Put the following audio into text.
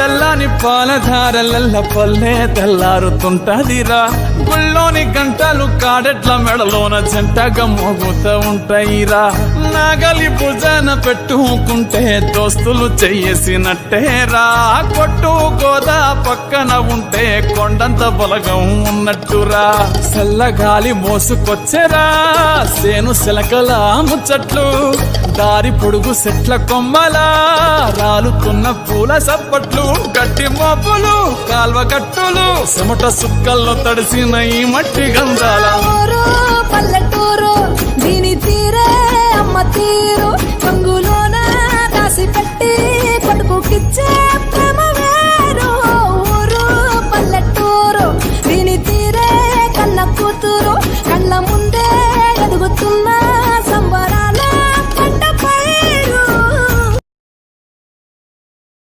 తెల్లని పాలధారలల్ల పల్లె తెల్లారుతుంటదిరా గుళ్ళోని గంటలు కాడెట్ల మెడలోన జంటగా మోగుతూ ఉంటాయిరా నాగలి భుజాన పెట్టుకుంటే దోస్తులు చెయ్యేసినట్టేరా కొట్టు గోదా పక్కన ఉంటే కొండంత బలగం ఉన్నట్టురా చల్లగాలి మోసుకొచ్చెరా సేను శిలకల ముచ్చట్లు దారి పొడుగు చెట్ల కొమ్మలా రాలుతున్న పూల సప్పట్లు గట్టి మోపులు కాల్వ కట్టులు చెమట సుక్కల్లో తడిసిన ఈ మట్టి గంధాల పల్లెటూరు దీని తీరే అమ్మ తీరు కంగులోన దాసి పెట్టి